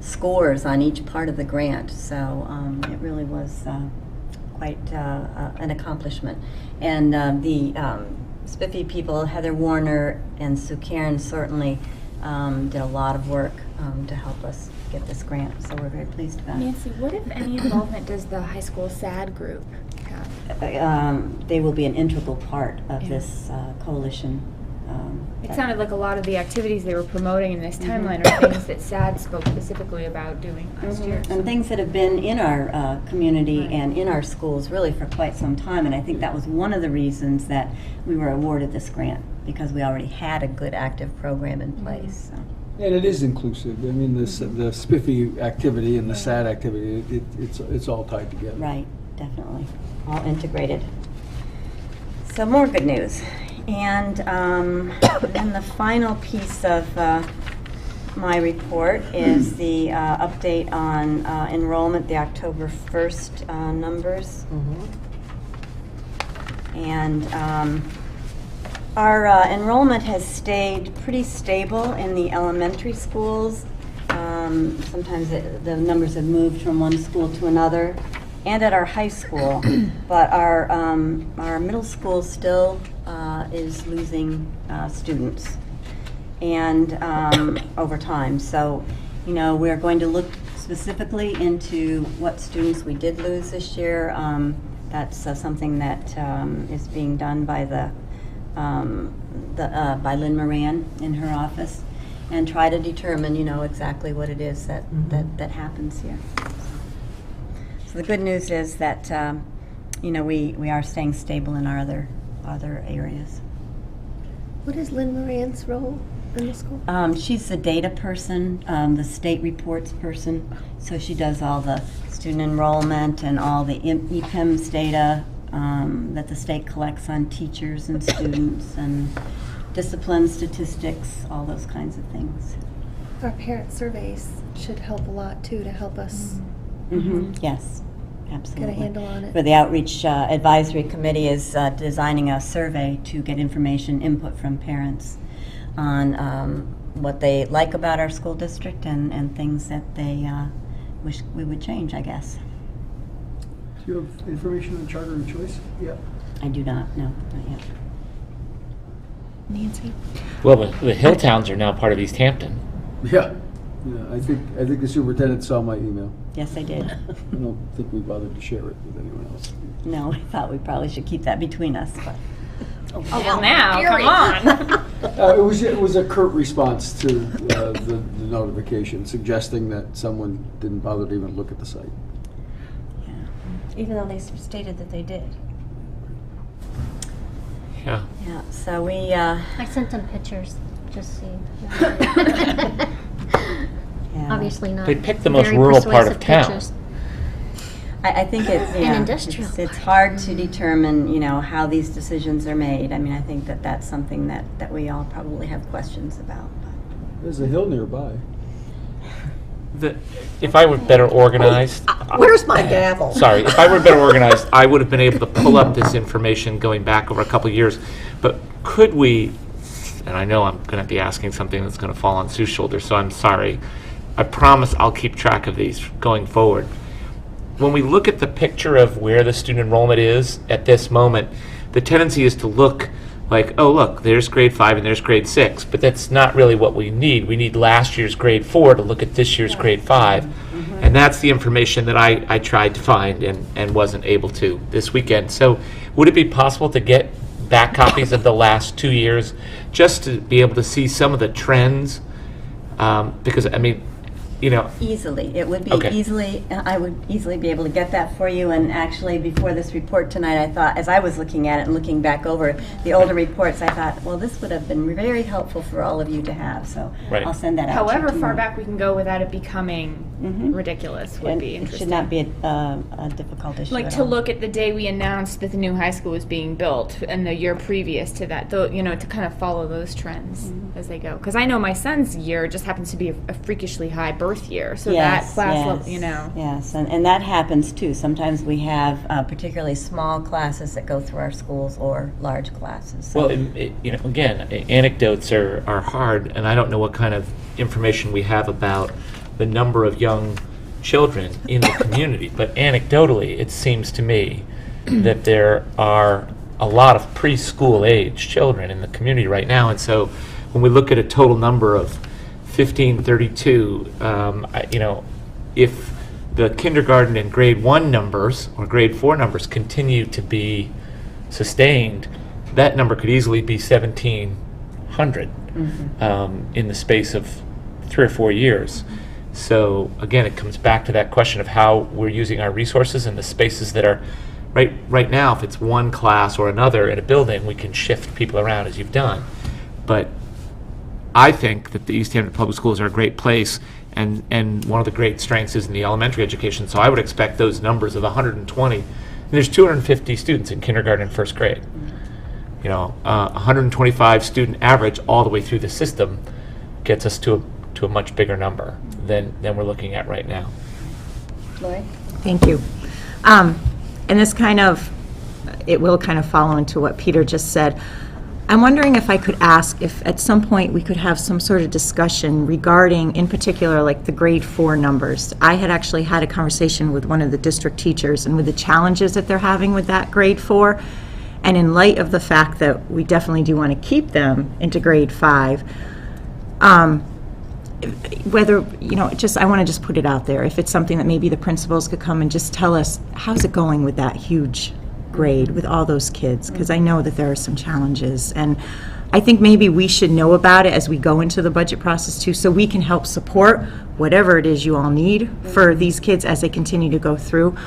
scores on each part of the grant, so it really was quite an accomplishment. And the Spiffy people, Heather Warner and Sue Cairn, certainly did a lot of work to help us get this grant, so we're very pleased about it. Nancy, what if any involvement does the high school SAD group have? They will be an integral part of this coalition. It sounded like a lot of the activities they were promoting in this timeline are things that SAD spoke specifically about doing last year. And things that have been in our community and in our schools really for quite some time, and I think that was one of the reasons that we were awarded this grant, because we already had a good active program in place. So. And it is inclusive. I mean, the Spiffy activity and the SAD activity, it's all tied together. Right, definitely. All integrated. So more good news. And then the final piece of my report is the update on enrollment, the October 1st numbers. And our enrollment has stayed pretty stable in the elementary schools. Sometimes the numbers have moved from one school to another, and at our high school. But our middle school still is losing students, and over time. So, we're going to look specifically into what students we did lose this year. That's something that is being done by by Lynn Moran in her office, and try to determine, exactly what it is that happens here. So the good news is that, we are staying stable in our other areas. What is Lynn Moran's role in the school? She's the data person, the state reports person, so she does all the student enrollment and all the EPIMS data that the state collects on teachers and students, and discipline statistics, all those kinds of things. Our parent surveys should help a lot too, to help us Yes, absolutely. get a handle on it. For the Outreach Advisory Committee is designing a survey to get information, input from parents on what they like about our school district and things that they wish we would change, I guess. Do you have information on charter and choice? Yeah. I do not, no, not yet. Nancy? Well, the Hill Towns are now part of Easthampton. Yeah. Yeah, I think the superintendent saw my email. Yes, I did. I don't think we bothered to share it with anyone else. No, I thought we probably should keep that between us, but. Oh, well, now, come on. It was a curt response to the notification, suggesting that someone didn't bother to even look at the site. Even though they stated that they did. Yeah. Yeah, so we, I sent them pictures, just so yeah. Obviously not. They picked the most very rural part of persuasive town. pictures. I think it's, And yeah, industrial. it's hard to determine, how these decisions are made. I mean, I think that that's something that we all probably have questions about. There's a hill nearby. If I were better organized, Where's my gavel? sorry, if I were better organized, I would have been able to pull up this information going back over a couple of years. But could we, and I know I'm going to be asking something that's going to fall on Sue's shoulders, so I'm sorry. I promise I'll keep track of these going forward. When we look at the picture of where the student enrollment is at this moment, the tendency is to look like, oh, look, there's grade 5 and there's grade 6, but that's not really what we need. We need last year's grade 4 to look at this year's grade 5. And that's the information that I tried to find and wasn't able to this weekend. So would it be possible to get back copies of the last 2 years just to be able to see some of the trends? Because, I mean, you know. Easily. It would be Okay. easily, I would easily be able to get that for you. And actually, before this report tonight, I thought, as I was looking at it and looking back over the older reports, I thought, well, this would have been very helpful for all of you to have. So Right. I'll send that out to you However far tomorrow. back we can go without it becoming ridiculous would And be it interesting. should not be a difficult issue Like at to all. look at the day we announced that the new high school was being built and the year previous to that, though, you know, to kind of follow those trends as they go. Because I know my son's year just happens to be a freakishly high birth year, so that class, you know. Yes, and that happens too. Sometimes we have particularly small classes that go through our schools or large classes. So. Well, you know, again, anecdotes are hard, and I don't know what kind of information we have about the number of young children in the community, but anecdotally, it seems to me that there are a lot of preschool age children in the community right now, and so when we look at a total number of 1532, you know, if the kindergarten and grade 1 numbers or grade 4 numbers continue to be sustained, that number could easily be 1,700 in the space of 3 or 4 years. So again, it comes back to that question of how we're using our resources and the spaces that are right now. If it's one class or another in a building, we can shift people around as you've done. But I think that the Easthampton Public Schools are a great place, and one of the great strengths is in the elementary education. So I would expect those numbers of 120. There's 250 students in kindergarten and first grade. You know, 125 student average all the way through the system gets us to a much bigger number than we're looking at right now. Lori? Thank you. And this it will kind of follow into what Peter just said. I'm wondering if I could ask if at some point we could have some sort of discussion regarding, in particular, like the grade 4 numbers. I had actually had a conversation with one of the district teachers and with the challenges that they're having with that grade 4. And in light of the fact that we definitely do want to keep them into grade 5, whether, you know, I want to just put it out there, if it's something that maybe the principals could come and just tell us, how's it going with that huge grade with all those kids? Because I know that there are some challenges, and I think maybe we should know about it as we go into the budget process too, so we can help support whatever it is you all need for these kids as they continue to go through.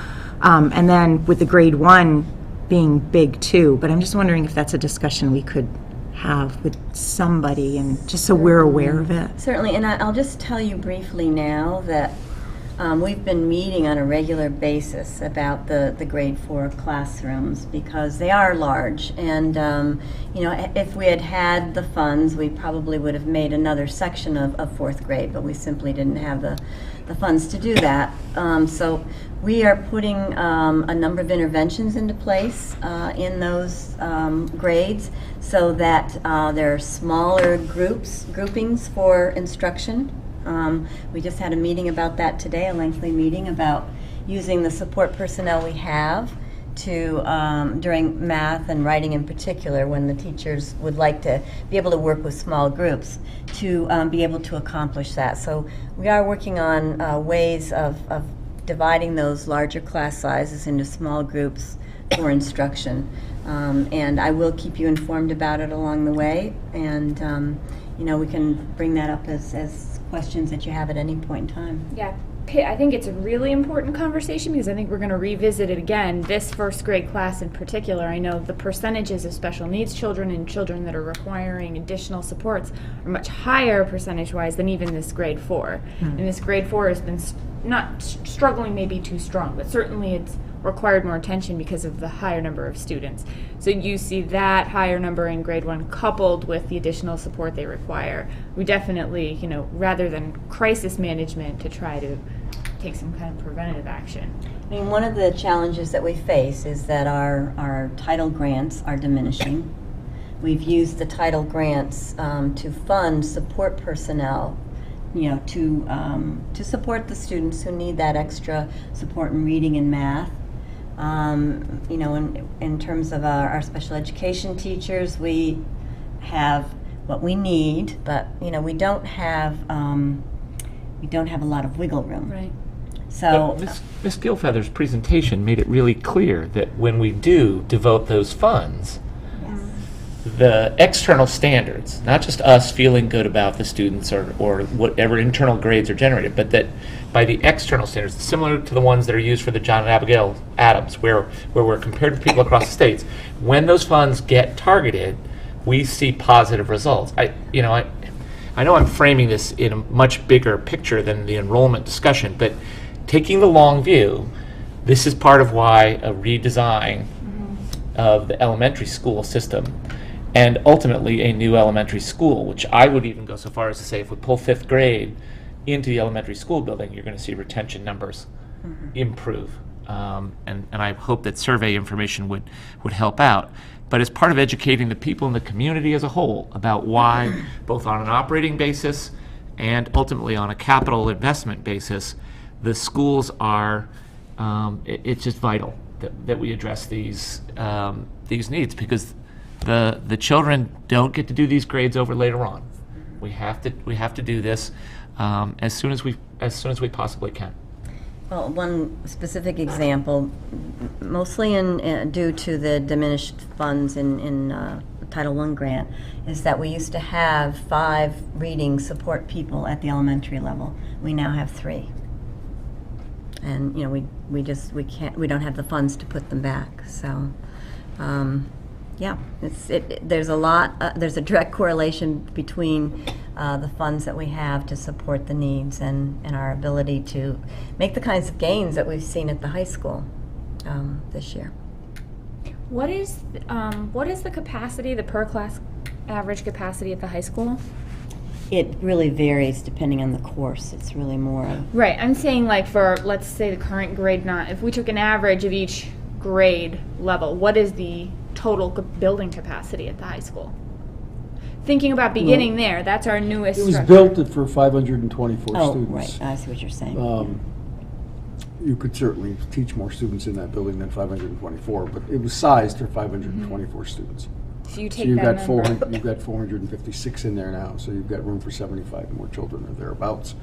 And then with the grade 1 being big too, but I'm just wondering if that's a discussion we could have with somebody, and just so we're aware of it. Certainly, and I'll just tell you briefly now that we've been meeting on a regular basis about the grade 4 classrooms because they are large, and you know, if we had had the funds, we probably would have made another section of 4th grade, but we simply didn't have the funds to do that. So we are putting a number of interventions into place in those grades so that there are smaller groupings for instruction. We just had a meeting about that today, a lengthy meeting about using the support personnel we have to, during math and writing in particular, when the teachers would like to be able to work with small groups, to be able to accomplish that. So we are working on ways of dividing those larger class sizes into small groups for instruction. And I will keep you informed about it along the way, and you know, we can bring that up as questions that you have at any point in time. Yeah, I think it's a really important conversation because I think we're going to revisit it again. This first grade class in particular, I know the percentages of special needs children and children that are requiring additional supports are much higher percentage-wise than even this grade 4. And this grade 4 has been not struggling, maybe too strong, but certainly it's required more attention because of the higher number of students. So you see that higher number in grade 1 coupled with the additional support they require. We definitely, you know, rather than crisis management, to try to take some kind of preventative action. I mean, one of the challenges that we face is that our title grants are diminishing. We've used the title grants to fund support personnel, you know, to support the students who need that extra support in reading and math. You know, in terms of our special education teachers, we have what we need, but you know, we don't have a lot of wiggle room. Right. So Ms. Gilfeather's presentation made it really clear that when we do devote those funds, the external standards, not just us feeling good about the students or whatever internal grades are generated, but that by the external standards, similar to the ones that are used for the John and Abigail Adams, where we're compared to people across the states, when those funds get targeted, we see positive results. I know I'm framing this in a much bigger picture than the enrollment discussion, but taking the long view, this is part of why a redesign of the elementary school system and ultimately a new elementary school, which I would even go so far as to say if we pull 5th grade into the elementary school building, you're going to see retention numbers improve. And I hope that survey information would help out. But as part of educating the people in the community as a whole about why, both on an operating basis and ultimately on a capital investment basis, the schools are, it's just vital that we address these needs, because the children don't get to do these grades over later on. We have to do this as soon as we possibly can. well, one specific example, mostly due to the diminished funds in Title I grant, is that we used to have 5 reading support people at the elementary level. We now have 3. And you know, we don't have the funds to put them back. So yeah, there's a direct correlation between the funds that we have to support the needs and our ability to make the kinds of gains that we've seen at the high school this year. What is the capacity, the per class average capacity at the high school? It really varies depending on the course. It's really more. Right. I'm saying, like, for, let's say, the current grade 9, if we took an average of each grade level, what is the total building capacity at the high school? Thinking about beginning there, that's our newest It was structure. built for 524 Oh, students. right. I see what you're saying. You could certainly teach more students in that building than 524, but it was sized for 524 students. So you take So you've that got number. you've got 456 in there now, so you've got room for 75 more children or thereabouts.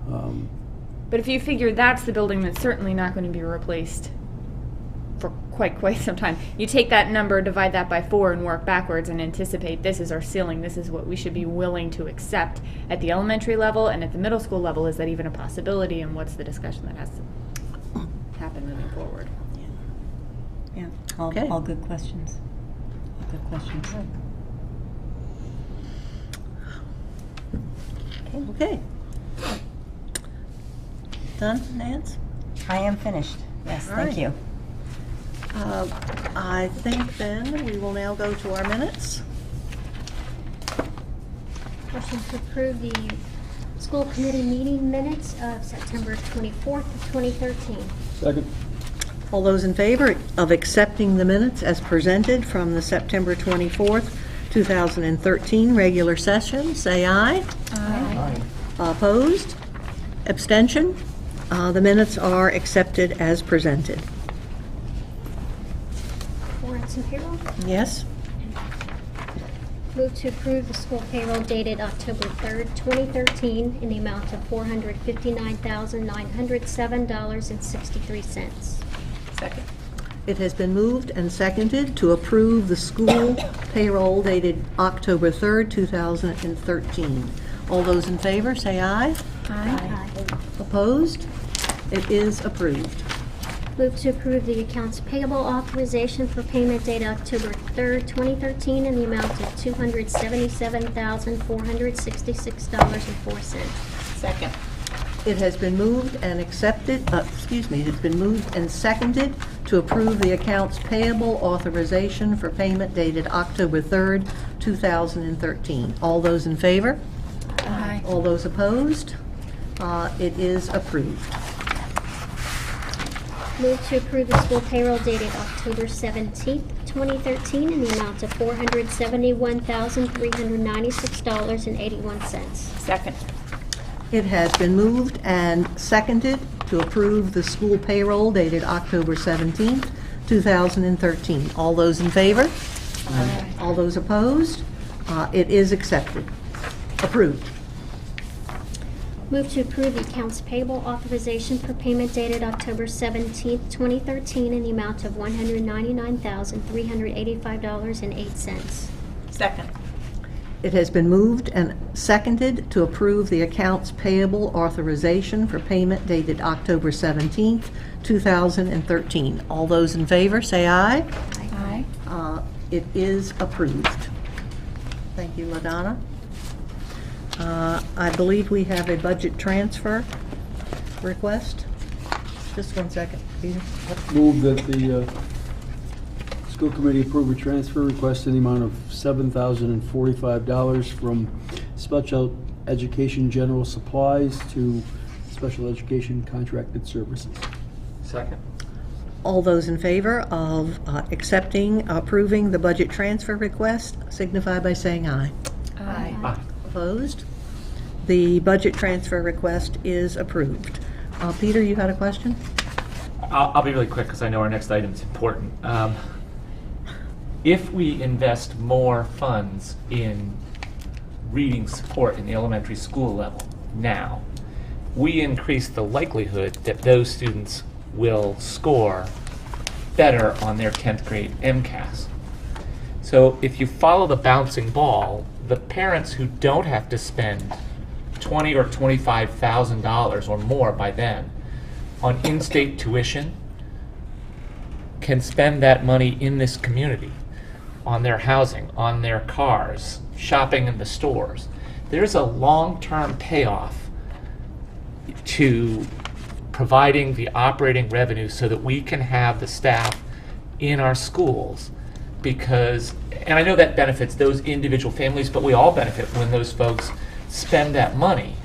But if you figure that's the building that's certainly not going to be replaced for quite some time, you take that number, divide that by 4, and work backwards and anticipate this is our ceiling, this is what we should be willing to accept at the elementary level, and at the middle school level, is that even a possibility, and what's the discussion that has to happen moving forward? Yeah. Okay. All good questions. All good questions. Okay. Done, Nance? I am finished. Yes, All thank right. you. I think then we will now go to our minutes. Motion to approve the school committee meeting minutes of September 24th of 2013. Second. All those in favor of accepting the minutes as presented from the September 24th, 2013 regular session, say aye. Aye. Opposed? Abstention? The minutes are accepted as presented. Warrants and payroll. Yes? Move to approve the school payroll dated October 3rd, 2013 in the amount of $459,907.63. Second. It has been moved and seconded to approve the school payroll dated October 3rd, 2013. All those in favor, say aye. Aye. Opposed? It is approved. Move to approve the accounts payable authorization for payment dated October 3rd, 2013 in the amount of $277,466.04. Second. It has been moved and accepted, it has been moved and seconded to approve the accounts payable authorization for payment dated October 3rd, 2013. All those in favor? Aye. All those opposed? It is approved. Move to approve the school payroll dated October 17th, 2013 in the amount of $471,396.81. Second. It has been moved and seconded to approve the school payroll dated October 17th, 2013. All those in favor? All those opposed? It is accepted. Approved. Move to approve the accounts payable authorization for payment dated October 17th, 2013 in the amount of $199,385.08. Second. It has been moved and seconded to approve the accounts payable authorization for payment dated October 17th, 2013. All those in favor, say aye. Aye. It is approved. Thank you, LaDonna. I believe we have a budget transfer request. Just one second, Peter. Move that the school committee approve a transfer request in the amount of $7,045 from special education general supplies to special education contracted services. Second. All those in favor of approving the budget transfer request signify by saying aye. Aye. Aye. Opposed? The budget transfer request is approved. Peter, you had a question? I'll be really quick because I know our next item is important. If we invest more funds in reading support in the elementary school level now, we increase the likelihood that those students will score better on their 10th grade MCAS. So if you follow the bouncing ball, the parents who don't have to spend $20,000 or $25,000 or more by then on in-state tuition can spend that money in this community, on their housing, on their cars, shopping in the stores. There's a long-term payoff to providing the operating revenue so that we can have the staff in our schools, because, and I know that benefits those individual families, but we all benefit when those folks spend that money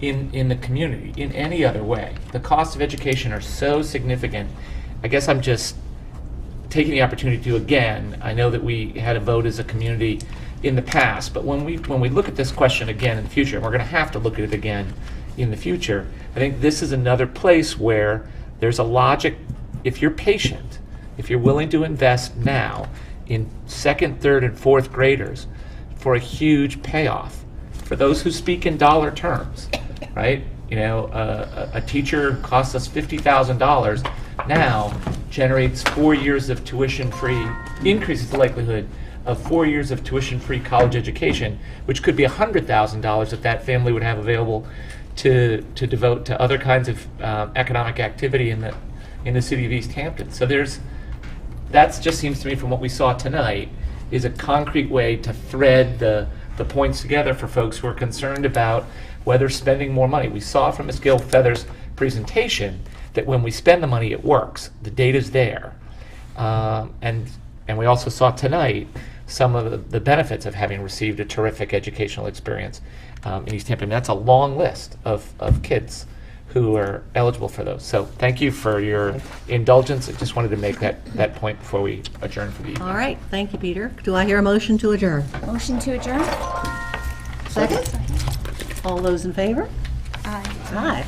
in the community in any other way. The costs of education are so significant. I guess I'm just taking the opportunity to, again, I know that we had a vote as a community in the past, but when we look at this question again in the future, and we're going to have to look at it again in the future, I think this is another place where there's a logic. If you're patient, if you're willing to invest now in second, third, and fourth graders for a huge payoff, for those who speak in dollar terms, right? You know, a teacher costs us $50,000 now, generates 4 years of tuition-free, increases the likelihood of 4 years of tuition-free college education, which could be $100,000 that that family would have available to devote to other kinds of economic activity in the city of Easthampton. So that just seems to me, from what we saw tonight, is a concrete way to thread the points together for folks who are concerned about whether spending more money. We saw from Ms. Gilfeather's presentation that when we spend the money, it works. The data's there. And we also saw tonight some of the benefits of having received a terrific educational experience in Easthampton. That's a long list of kids who are eligible for those. So thank you for your indulgence. I just wanted to make that point before we adjourn for the evening. All right, thank you, Peter. Do I hear a motion to adjourn? Motion to adjourn? Second? All those in favor? Aye. Aye.